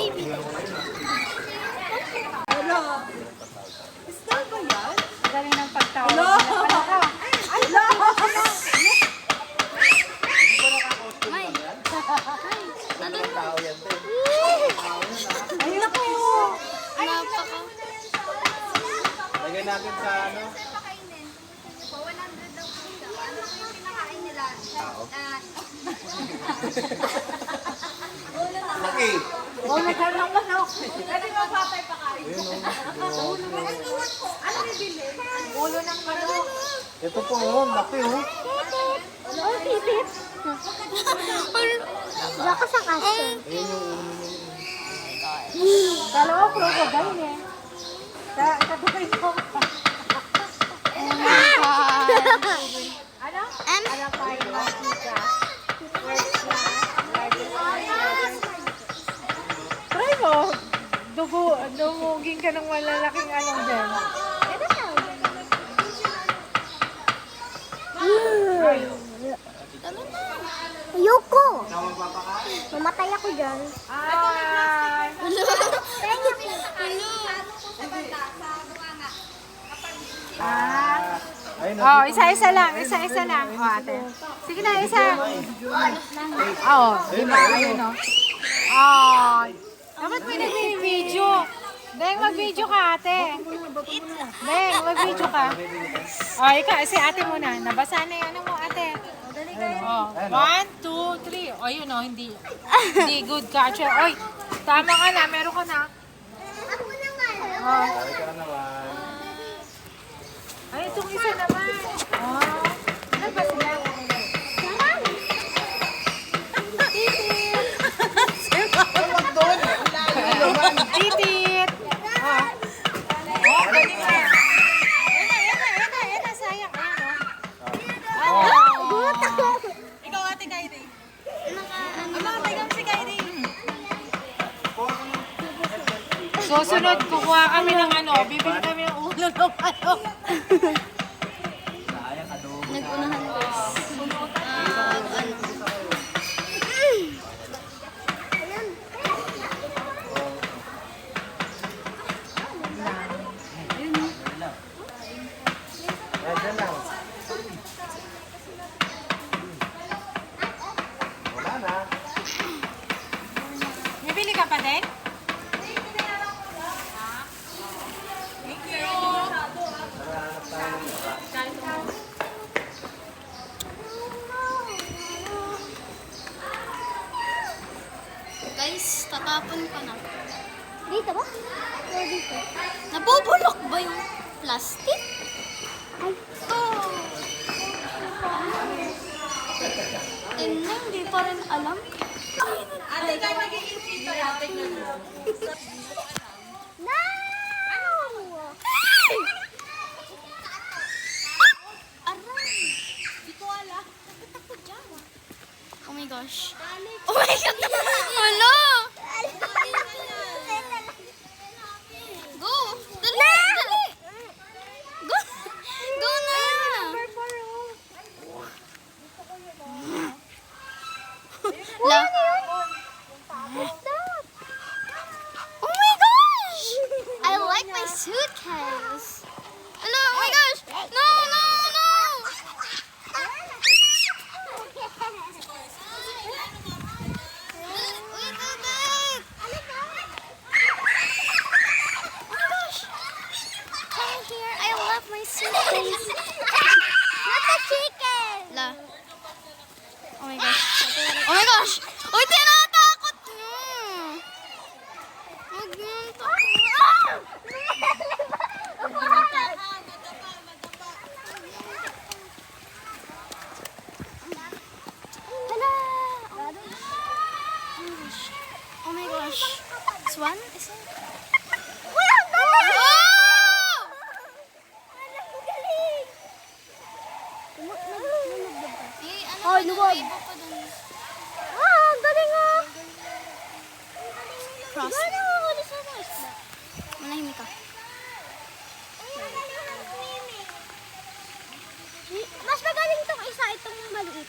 baby. Hello. Star ba yan? Galing ng pagtawag. Hello. Ano ka? Hello. May. Ano na? Ay, naku. Napaka. Lagay natin sa ano? Pakainin. 100 daw po siya. Ano po yung pinakain nila? Laki! Oh, nagkaroon ng manok. Pwede ba papay pakain? Ano bibili? Ulo ng manok. Ito po, oh, laki oh. Oh, titip. Baka sa kaso. Kala ko crocodile eh. Katugay ko. Ano? Ano pa yung makita? Try mo. Dumugin ka ng malalaking anong dyan. Ayoko. Mamatay ako dyan. Ay! Ah. Ayun, Oh, isa-isa lang. Isa-isa lang. Oh, ate. Sige na, isa. Oh, diba? Ayun, oh. Oh. Dapat may nag-video. Deng, mag-video ka, ate. Deng, mag-video ka. Oh, ikaw, si ate muna. Nabasa na yung ano mo, ate. Oh, 1, 2, 3. Oh, yun, oh, hindi good catcher. Oy, tama ka na. Meron ka na. Oh. Lagay ka na naman. Ay, itong isa naman. Oh. Ano ba sila? Titit! Oh. Oh, galing na. Ayan na, sayang. Ayan, oh. Ikaw, ate Kyrie. Ano, tigam si Kyrie. Susunod, kukuha kami ng ano, bibili kami ng ulo ng ano. Nag-unahan guys. Yan, dyan lang. Wala na. Bibili ka pa din? Thank you. Guys, tatapon ka na. Dito ba? O dito? Nabubulok ba yung plastic? Ay, oh. Tingnan, hindi pa rin alam. Ate, kayo magiging tutor. Ate, No! Aray! Di ko alam. Oh my gosh. Oh my God! Hello! Go! Dali! Dali! Go! Go na! La. Oh my gosh! I like my suitcase. Hello, oh my gosh! No, no, no! Wait a minute! Oh my gosh! Come here, I love my suitcase. Not the chicken! La. Oh my gosh. Oh my gosh! Uy, tinatakot nyo! Huwag nyo Hala! Oh my gosh. Swan? Is it? Oh! Oh, luwag. Ah, galing ah. Cross. Manahimik ka. Mas magaling itong isa, itong maliit.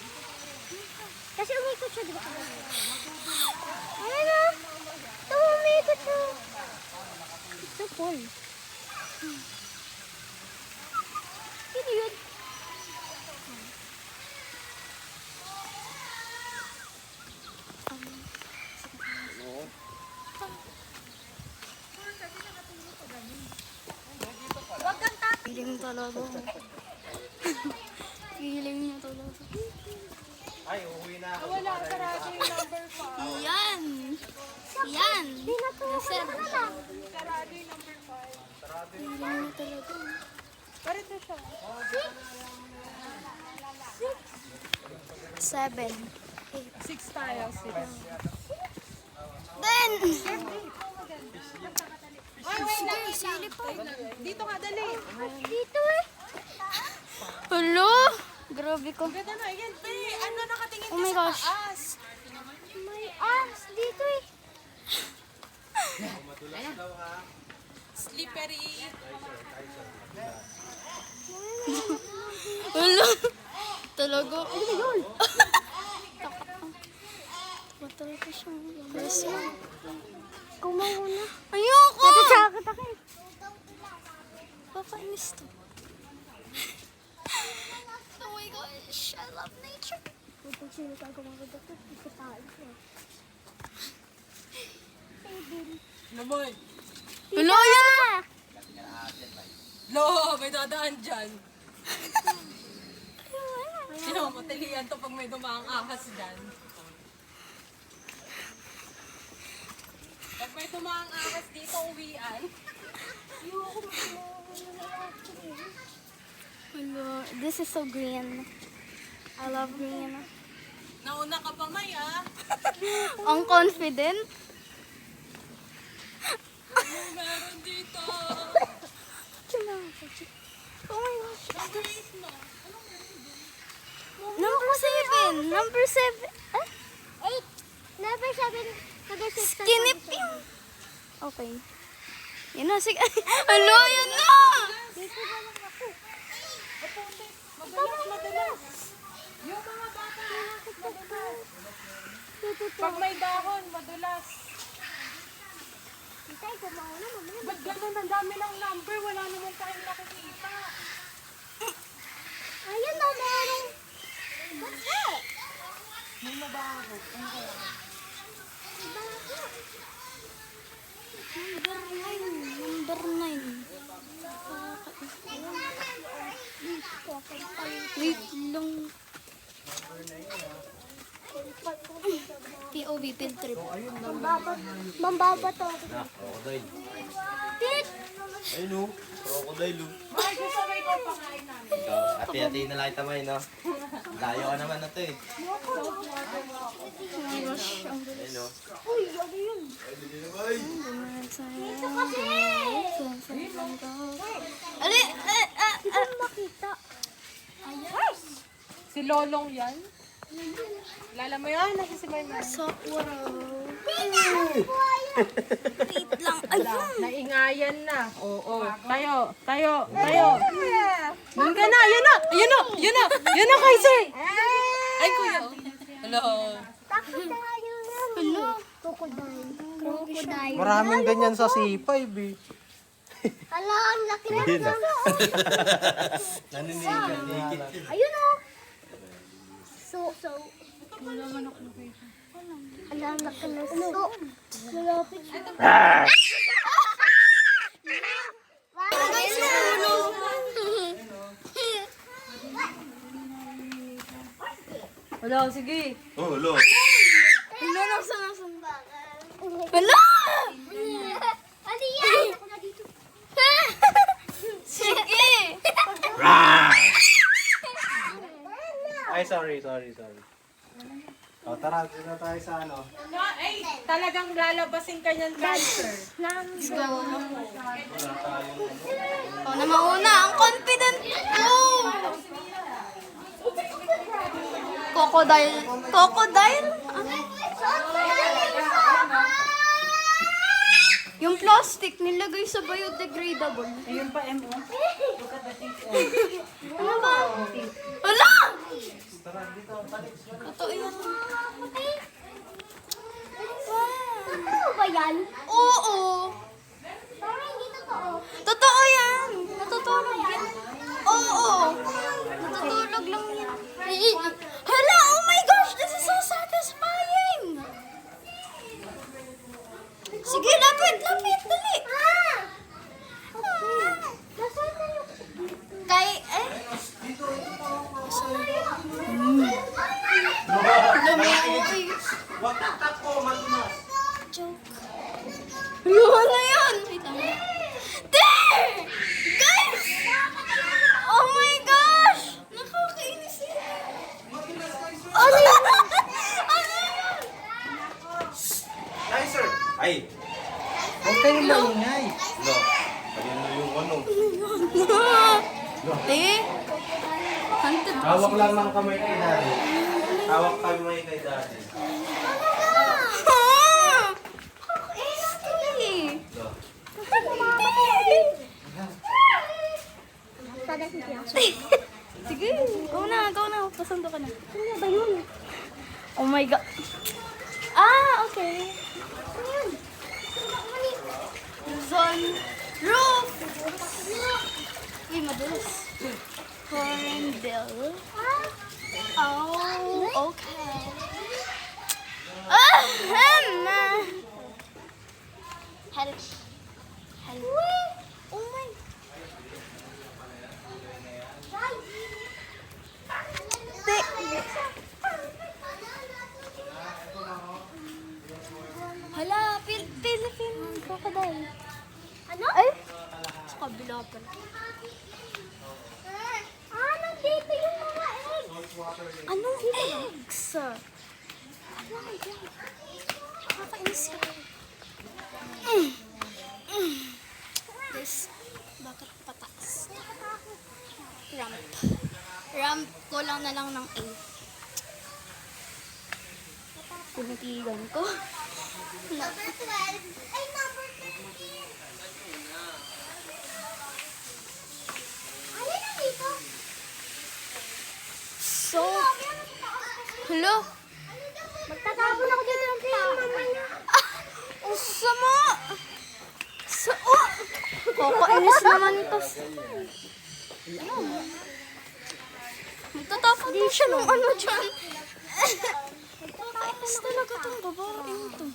Kasi umikot siya, di ba? Ayan na. Tumumi. Ito Paul. Sino yun? Feeling talaga. Feeling niya talaga. Ay, uuwi na ako. Wala, sarado yung number 5. Yan! Yan! Nasir. Sarado yung number 5. Feeling niya talaga. Parito siya. 7. 6 tayo. 10! Ay, wait lang. Sili pa. Dito ka, dali. Dito eh. Hello? Grabe ko. Ganda na. Yan, pe. Ano nakatingin Oh ka my sa gosh. taas? May arms dito eh. Slippery. Hello? Talaga. Talaga siyang labas yan. Kumawa na. Ayoko! Natasakit ako eh. Papainis to. Oh my gosh, I love nature. Pag sino ka gumagod ako, ikataan ko. Naman. Hello, yan na! Lo, may dadaan dyan. Sino, matalian to pag may dumaang ahas dyan. Pag may dumaang ahas dito, uwian. Hello, this is so green. I love green. Nauna ka pa, May, ah. Ang confident. Meron dito. Oh my gosh. Number 7. Number 7. 8. Number 7. Skinny pink. Okay. Yan na. Sige. Hello, yan na. Yung mga bata, madulas. Pag may dahon, madulas. Ba't ganun? Ang dami ng number. Wala naman tayong nakikita. Ayun na, meron. What's that? May mabaho. Ang kaya. Number 9. Number 9. Wait lang. POV field trip. Mambaba to. Crocodile. Tit! Ayun o. Crocodile o. Ay, gusto may ko pakain namin. Hati-hati na lang tamay, no? Layo ka naman na to eh. Ayun o. Uy, ano yun? Dito kasi! Ali! Hindi mo makita. Si Lolong yan? Lala mo yan? Nasa si May May. Sa wow. Wait lang. Ayun! Naingayan na. Oo. Tayo. Doon ka na. Ayun na. Yun na, Kaisi. Ay, kuya. Hello. Hello? Crocodile. Maraming ganyan sa C5 eh. Hala, ang laki na. Naninigan. Ayun o. So. Alam na ka na. So. Malapit siya. Guys, nahulog. Hello, sige. Oh, hello. Hello, nasa bakal. Hello! Ano yan? Ako na dito. Sige! Ay, sorry. O, tara, dito na tayo sa ano. No, ay, talagang lalabasin ka niyan, cancer. Let's go. Ako na mauna. Ang confident ko. Crocodile. Crocodile? Yung plastic nilagay sa biodegradable. Ayun pa, M. Ano ba? Wala! Totoo yan. Wow. Ano ba yan? Oo. Parang hindi totoo. Totoo yan. Natutulog yan. Oo. Natutulog lang yan. Hala, oh my gosh, this is so satisfying. Sige, lapit, dali. Kay, Lumoy. Wag ko, matunas. Joke. Luha na yan. Wait lang. There! Guys! Oh my gosh! Nakakainis yan. Ano yan? Ano yan? Ay, sir. Ay. Huwag kayong maingay. No. Ayun na yung ano. Te? Hunted. Hawak lang ng kamay kay daddy. Hawak kamay kay daddy. No. Sige, go na. Pasundo ka na. Ano ba yun? Oh my God. Ah, okay. Ano yun? Zon. Roof! Uy, madulas. Hornbill. Oh, okay. Help. Oh my. Hala, Philippine crocodile. Ano? Ay, sa kabila pala. Nandito yung mga eggs. Anong eggs? Ano ang eggs? Nakakainis ka. This, bakit pataas? Ramp ko lang na lang ng A. Pinatigan ko. Number 12. Ay, number 13. Ano na dito? So, hello? Magtatapon ako dito ng mamaya. Ang sama! Kakainis naman ito. Magtatapon din siya ng ano dyan. Kakainis talaga itong babaeng ito.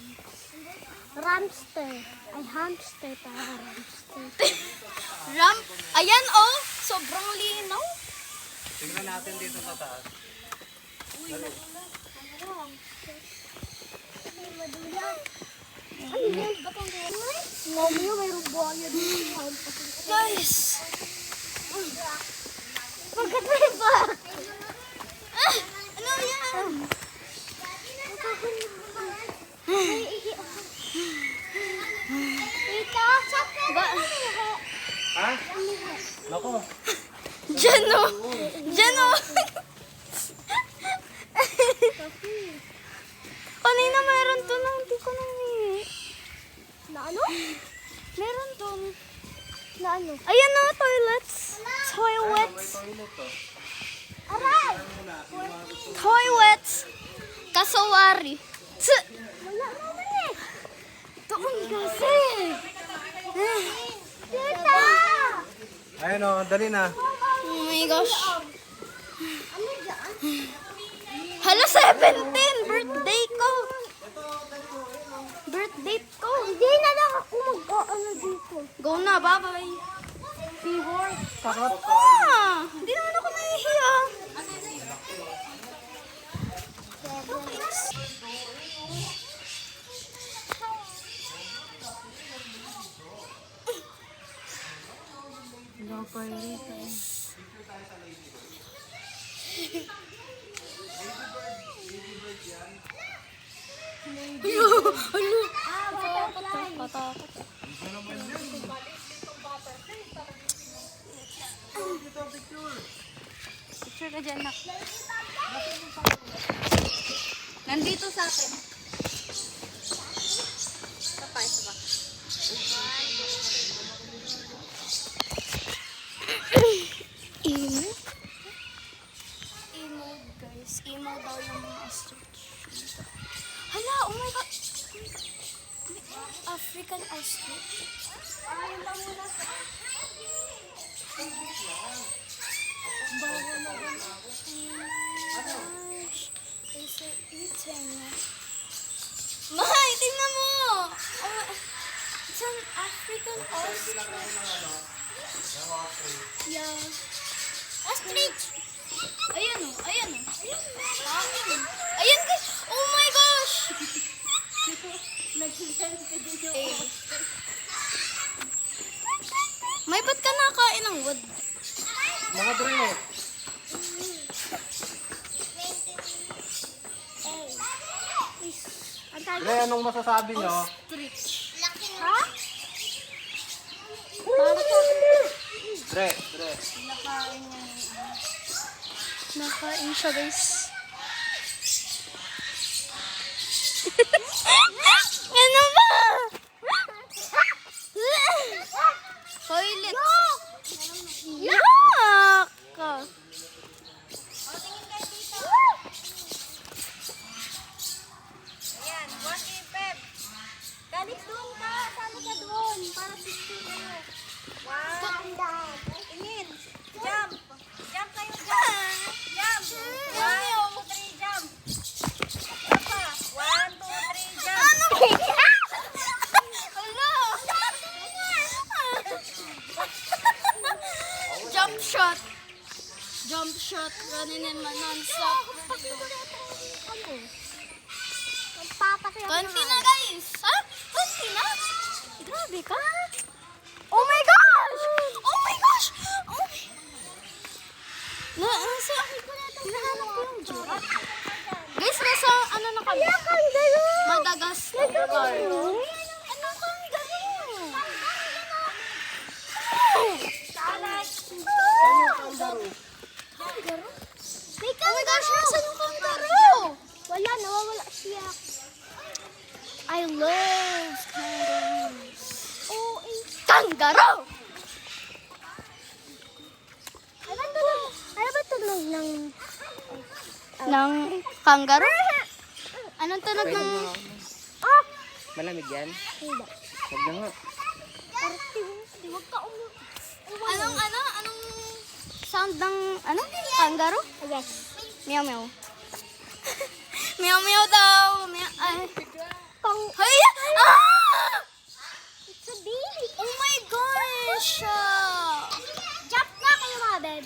Ramster. Ay, hamster para hamster. Ramp. Ayan oh, sobrang linaw. Tingnan natin dito sa taas. Ano yan? Mamaya mayroong buhaya dito. Guys. Bakit may bak? Ano yan? Tita, saan ka Ba? Ha? Nako. Jano. Kanina mayroon to na hindi ko nami. Na ano? Meron to. Na ano? Ayan na, toilets. Toilets. Aray! Toilets. Kasawari. Wala naman eh. Doon kasi. Tita! Ayun o, dali na. Oh my gosh. Ano dyan? Hala, 17! Birthday ko! Birthday ko! Hindi na lang ako mag-ano dito. Go na, bye-bye! Seahorse. Karot. Ah! Hindi naman ako nahihiya. Hello, Pairita. Ano? Katakot. Picture ka dyan, Nak. Nandito sa akin. Isa pa. Emo? Emo, guys. Emo daw yung mga stretch. Hala, oh my God. African ostrich. Bago naman. Gosh. Is it eating? Mahal, tingnan mo! Oh, it's an African ostrich. Yeah. Ostrich! Ayan o, ayan o. Ayan. Ayan guys! Oh my gosh! May ba't ka nakain ng wood? Mga Dre. Dre, anong masasabi nyo? Ostrich. Ha? Dre. Nakain siya guys. Ano ba? Toilet. Yuck! Ayan, 1 Pep. Galis doon ka. Sali ka doon. Para picture kayo. Wow. Tingin. Jump. Jump kayo dyan. Jump. 1, 2, 3, jump. Papa. 1, 2, 3, jump. Ano ba? Hello! Jump shot. Jump shot. Running in my non-stop. Konti na guys. Ha? Konti na? Grabe ka. Oh my gosh! Oh my gosh! Oh my... Nasa akin ko na ito. Hinahanap ko yung giraffe. Guys, nasa ano na kami? Madagascar. Ano kang gano'n? Oh my gosh, nasa yung kangaroo? Wala, nawawala siya. I love kangaroos. Oh, kangaroo! Ano ba tunog ng... Ng kangaroo? Anong tunog ng... Malamig yan? Hindi. Huwag na nga. Huwag ka Anong sound ng, kangaroo? Yes. Meow meow. Meow meow daw. Meow, ay. Hay! Ah! It's a baby. Oh my gosh! Jump na kayo mga beb.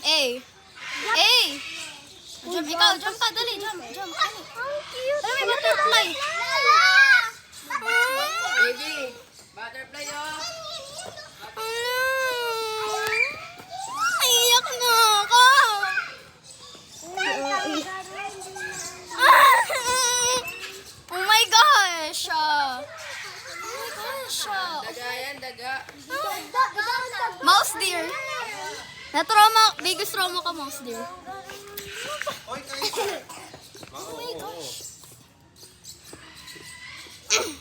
Jump, ikaw, jump ka, dali, jump, jump, dali. Ang cute. Ay, may butterfly. Baby! Butterfly oh! Iyak na ako. Oh my gosh! Oh my gosh! Daga yan, daga. Mouse deer. Na-trauma, biggest trauma ka, mouse deer. Oy, kayo. Oh my gosh.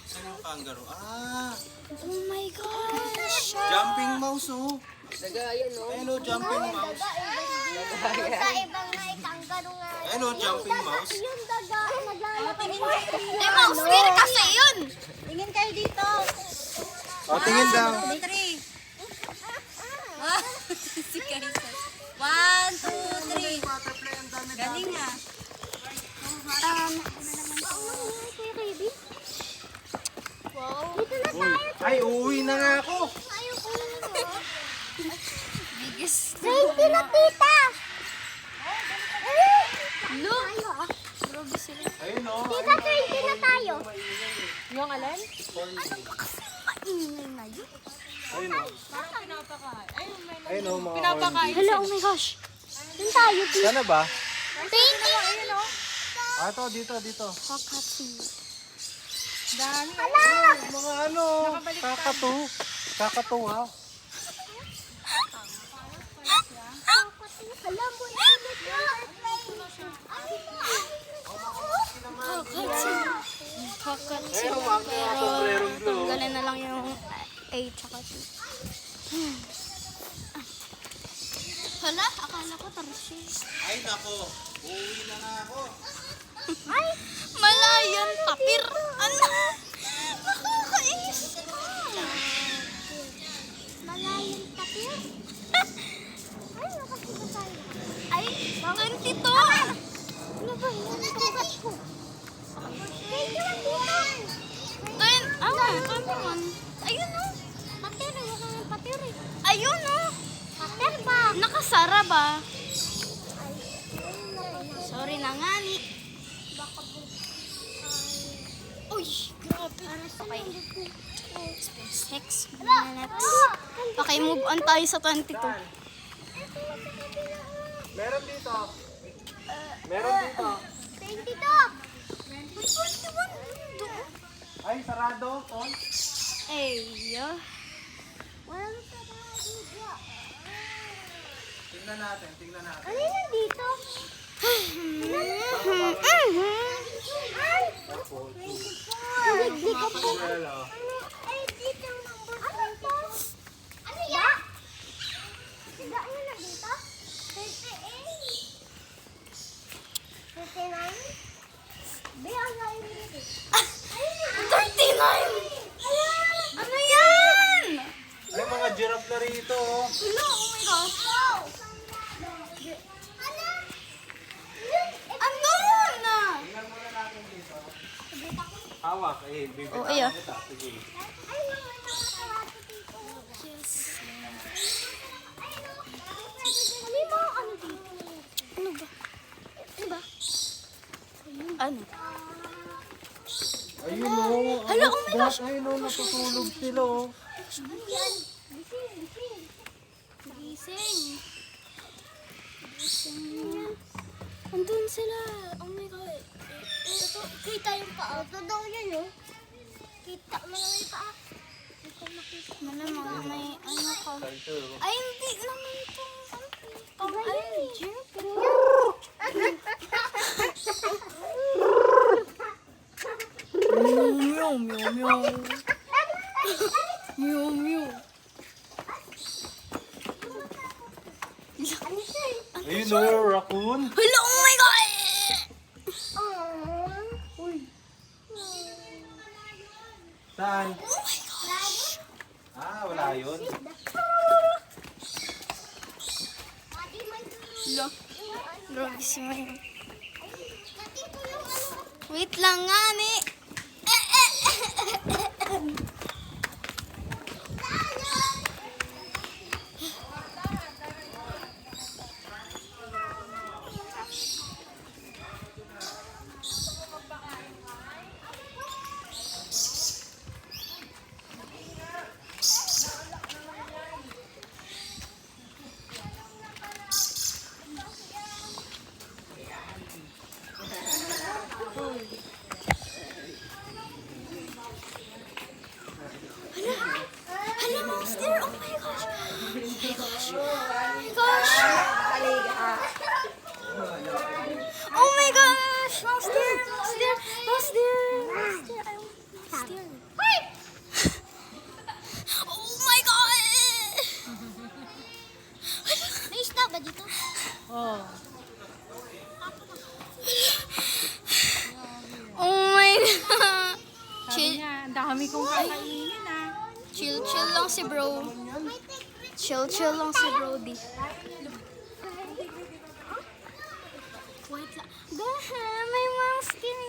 Saan yung kangaroo? Ah, Oh my gosh. jumping mouse oh. Daga yan oh. Ayun oh, jumping mouse. Sa ibang na ikanggaro nga. Ayun oh, jumping mouse. Yung daga, naglalaro. Eh, mouse deer kasi yun. Tingin kayo dito. O, tingin daw. 3. Si Carissa. 1, 2, 3. Galing nga. Wow. Dito na Uy, ay, uuwi na nga ako. tayo ulo. Biggest. 20 na tita. Look. Grabe sila. Ayun oh. Tita, 20 na tayo. Yung alin? Maingay na yun. Ayun oh. Ayun oh, mga Pinapakain. Hello, oh my gosh. Doon tayo. corn. Sana ba? 20. Ah, ito, dito. Kakatu. Dami. Mga ano, kakatuwa. Alam mo, Kakatu. Ayun, mga sombrerong blue. Tanggalin na lang yung A tsaka T. Hala, akala ko tarsis. Ay, nako. Uuwi na nga ako. Malayan, tapir. Ano? Nakakainis. come on. Ayun o. Pater, wala nga pater eh. Ayun o. Pater ba? Nakasara ba? Sorry na nga ni. Uy, grabe. Okay. Next minutes. Okay, move on tayo sa 22. Meron dito. Meron dito. 22. Ay, sarado. On. Eyo. Tingnan natin, tingnan natin. Ano yun dito? Hindi ko po. Hello. Ay, dito ang number. Ano to? Ano yan? Siga, ano na dito? 38. 39? Be, ang layo dito. 39! Ano yan? Ay, mga giraffe na rito. Oh. Hello, oh my gosh. Andun na! Hawak. Eh, bibigyan Oh, iya. kita. Sige. Ano? Ayun o. Hala, oh my gosh. Ayun o, natutulog sila o. Gising. Andun sila. Oh my God. Ito, kita yung paa. Ito daw yan, oh. Kita mo lang yung paa. Hindi ko makita. Malamang may ano ka. Ay, hindi naman ito. Ay, jerk. Meow, meow, meow. Meow, meow. Ayun o, raccoon. Hello, oh my God! Saan? Oh my gosh! Ah, wala yun. Hello? Grabe si Mayo. Wait lang nga, ni. Hala, monster! Oh my gosh! Oh my gosh! Oh my gosh! Monster! Monster! Monster! Monster! I want monster! Oh my God! May isda ba dito? Oh. Oh my God! Sabi Chill, niya, ang dami kong kakainin ah. chill lang si bro. Chill lang si Brody. Wait lang. May monster.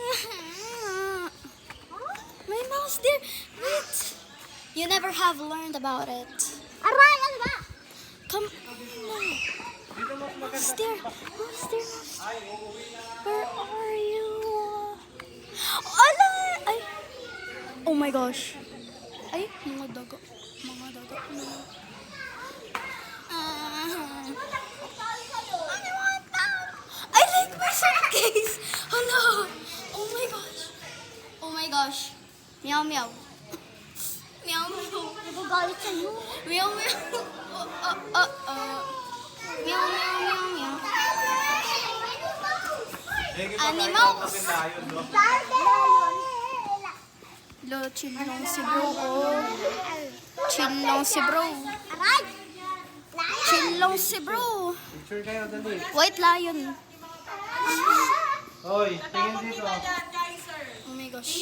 May monster. Wait. You never have learned about it. Aray, ano ba? Come on. Monster. Monster. Where are you? Ala! Ay. Oh my gosh. Ay, mga daga. Mga daga. I like my suitcase. Hello. Oh my gosh. Oh my gosh. Meow meow. Meow meow. Nagagalit sa'yo. Meow meow. Meow meow meow meow. Animals. Lo, chill lang si bro. Oh. Chill lang si bro. Chill lang si bro. Picture kayo, dali. White lion. Hoy, tingin dito. Oh my gosh.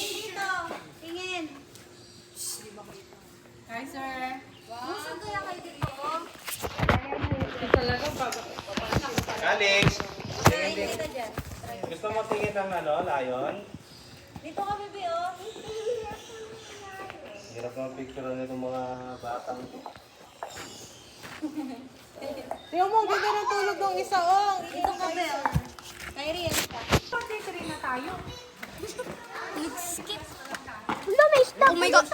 Tingin. Hi, sir. Gusto kaya kayo dito? Alex, tingin dito. Gusto mo tingin ng ano, lion? Dito ka, bebe, oh. Hirap ang picture nitong mga batang ito. Tingnan mo, ang ganda ng tulog ng isa, oh. Ito ka, Bel. Kay Rian ka. Pag-entry na tayo. Nag-skip. Wala, may stop. Oh my God.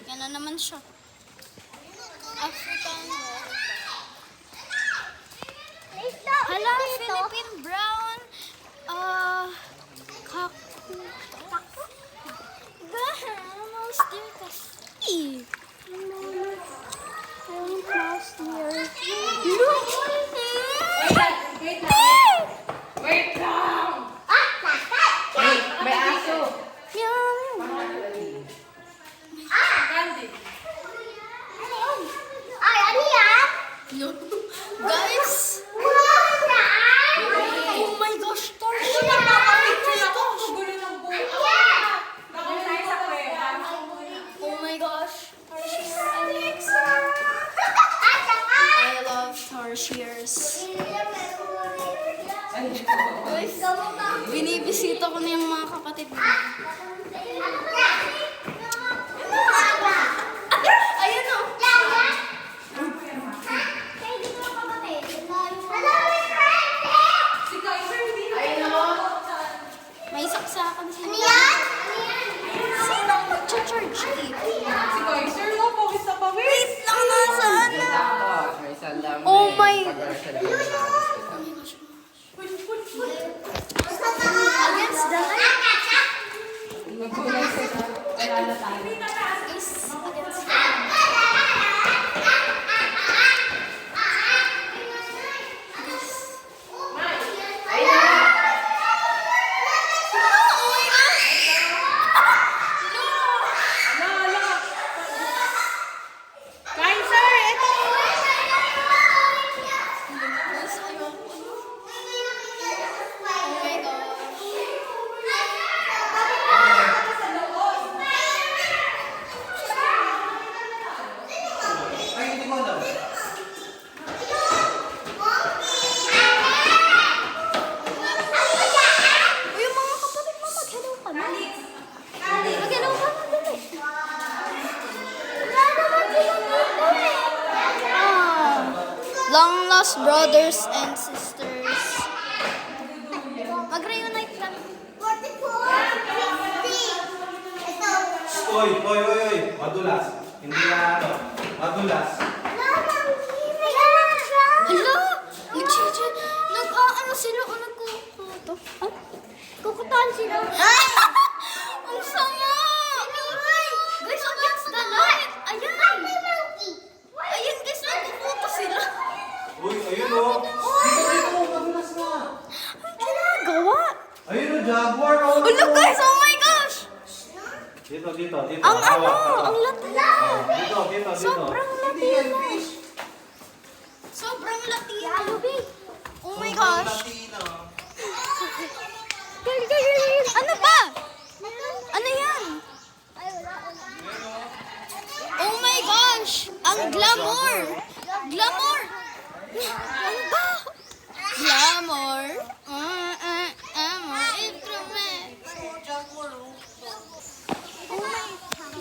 Yan na naman siya. African Hala, Philippine brown. Almost there kasi. Almost there. Look! Wait lang! May aso. Guys! Oh my gosh, Tarsha! Oh my gosh. I love Tarshiers. Guys, binibisita ko na yung mga kapatid ko. Ayun o. May saksakan sila. Ano yan? Sinong mag-charge eh? Si Kaiser, oh, pawis na pawis. Wait lang, nasaan na? Oh my... Against the light? Is against the light. Kaiser, ito. Oh my gosh. Ay, hindi mo alam. Uy, yung mga kapatid mo, mag-hello ka na. Mag-hello ka na, dali. Long lost brothers and sisters. Mag-reunite kami. Oy, oy, oy, oy. Madulas. Hindi na ano. Madulas. Hala! Nag-cheat. Nag-ano sila o nagkukuto? Ah? Kukutaan sila. Ang sama! Guys, against the light! Ayan! Ayan guys, nagkukuto sila. Uy, ayun o. Dito, madulas na. Ang ginagawa? Ayun o, jaguar o. Hala guys, oh my gosh! Dito, dito, dito. Ang ano, Hawak, hawak. ang latino. Dito, dito, dito. Sobrang latino. Sobrang latino. Oh my gosh. Ano ba? Ano yan? Oh my gosh! Ang glamour! Glamour! Ano ba? Glamour? Instrument. Oh my,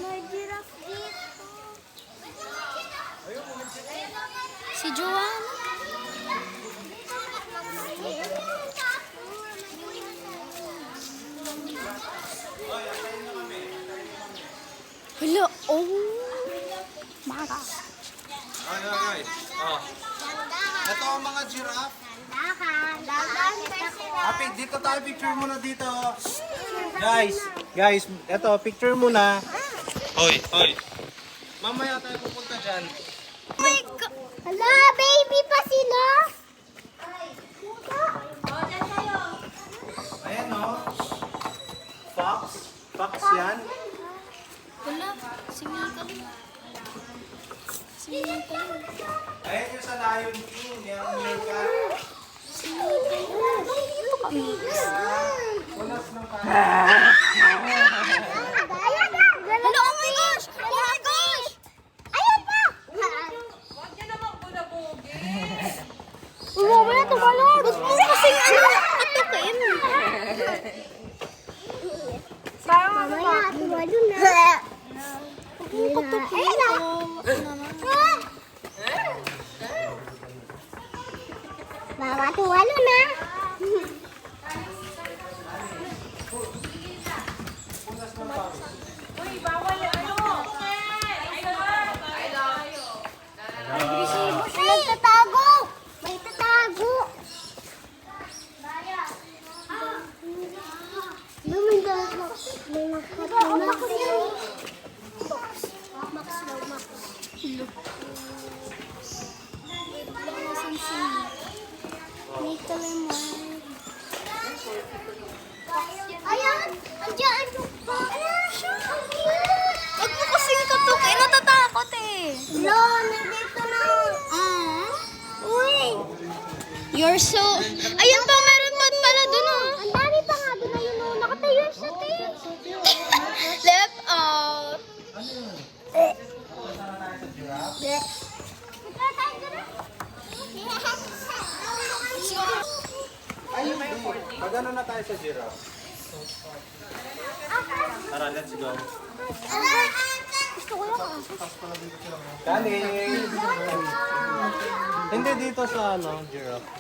may giraffe dito. Si Joanna. Hala, oh. Magas. Ano guys? Oh. Ito ang mga giraffe. Happy, dito tayo. Picture muna dito. Guys, ito, picture muna. Hoy, hoy. Mamaya tayo pupunta dyan. Oh my God. Hala, baby pa sila. Ayan o. Fox. Fox yan. Hala, si Mika. Si Mika. Ayan yung sa Lion King. Yung meerkat. Si Mika. Dito kami. Walas ng kaya. Hala, oh my gosh! Oh my gosh! Ayun pa! Huwag niyo naman bunabugi. Wala tumalon! Gusto mo kasing ano? Atukin! Parang ano ba? Yung katukin ko. Mama, tuwalo na. May tatago! May tatago! Ayan! Andiyan! Wag mo kasing katukin. Natatakot eh. Lo, nandito na. Uy! You're so... Ayun pa, meron pa pala dun oh. Ang dami pa nga dun na yun oh. Nakatayo siya, te. Left out. Pag-ano na tayo sa giraffe? Tara, let's go. Gusto ko yung Kali! Hindi dito sa giraffe.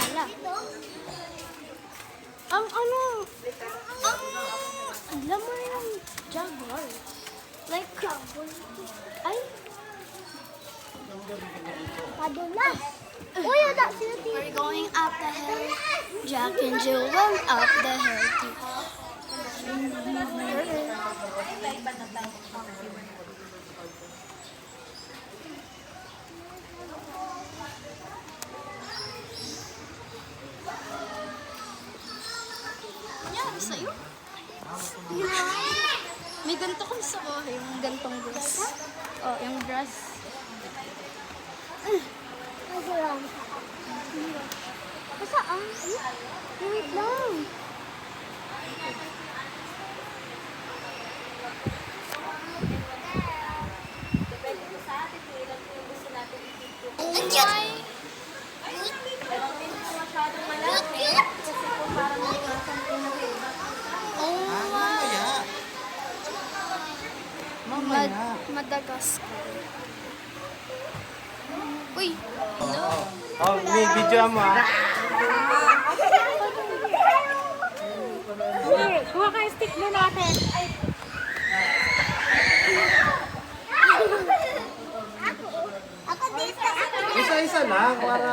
Hala. Alam mo yung jaguar. Like, ay. Padulas. Uy, ada sila dito. We're going up the hill. Jack and Jill went up the hill too. Nangyari sa'yo? May ganito kami sa bahay, yung gantong grass. Oh, yung grass. Saan? Wait lang. Andiyan! Madagascar. Uy! Oh, may video mo ah. Kuha ka yung stick mo natin. Ako dito. Isa-isa lang para...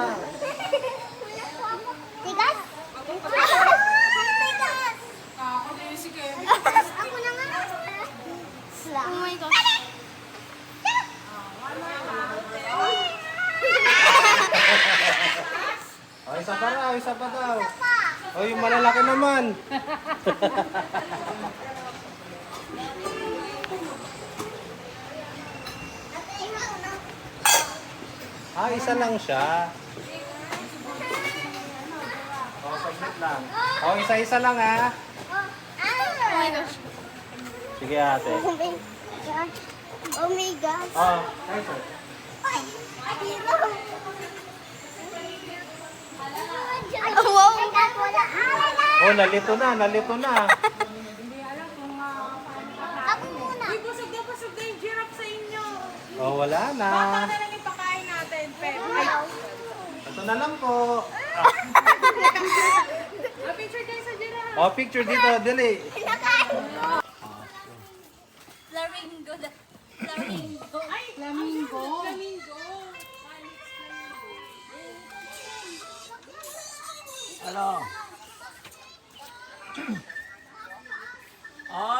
Tigas? Tigas! Ako na nga. Oh my gosh. Oh, isa pa raw, isa pa daw. Oh, yung malalaki naman. Isa lang siya. Oh, saglit lang. Oh, isa-isa lang ah. Oh my gosh. Sige ate. Oh my gosh. Oh my gosh. Oh, ay sir. Ay! Hero! Oh, wow! Oh, nalito na, nalito na. Ako muna. Uy, busog na yung giraffe sa inyo. Oh, wala na. Baka na lang ipakain natin, Pep. Ito na lang po. Picture kayo sa giraffe. Oh, picture dito, dali. Flamingo. Flamingo. Ay, flamingo. Flamingo. Ano?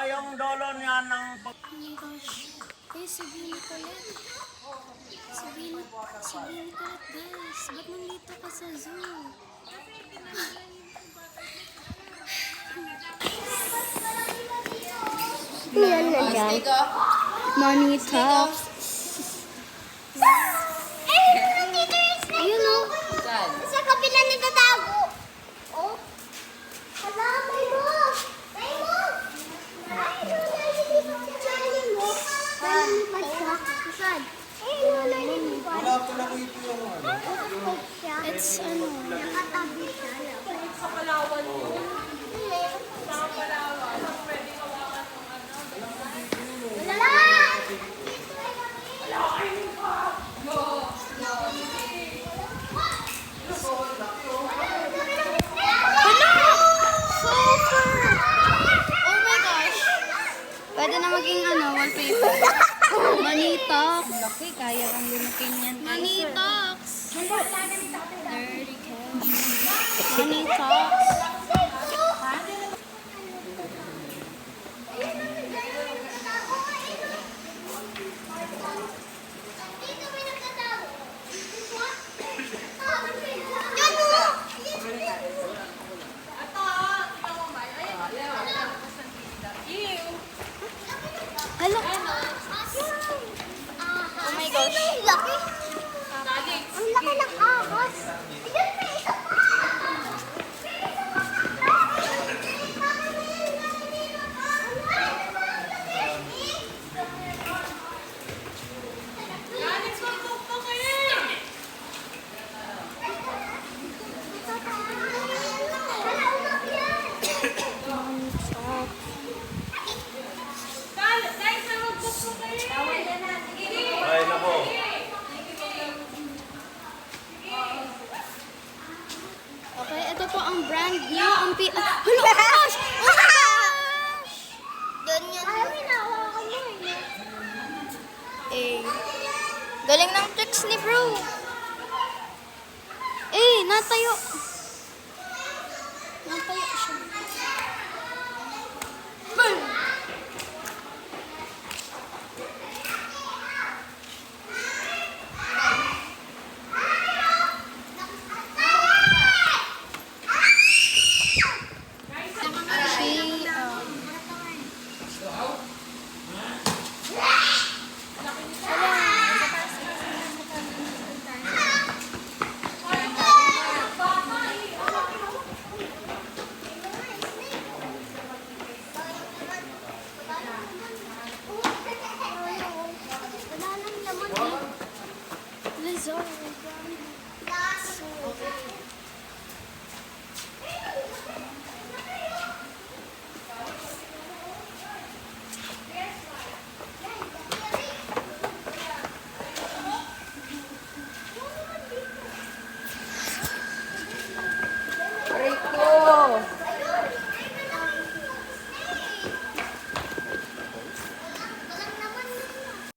Yung dolo niya ng... Oh my gosh. Guys, sabihin ko ulit. Sabihin ko ulit, guys. Ba't nandito ka sa zoo? Yan na dyan. Money top. Ayun o. Sa kapila nagtatago. Oh. Hala, may mo. May mo. It's ano. Nakatabi siya. Sa Palawan. wallpaper. Manitox. Laki, kaya kang lumakin yan. Manitox. Dirty cash. Manitox. Hello. Oh my gosh. Ang laki ng ahas. Ay, nako. Okay, ito po ang brand new. Ang hello, gosh! Oh my gosh! Ganyan. Eh, galing ng tricks ni bro. Eh, natayo.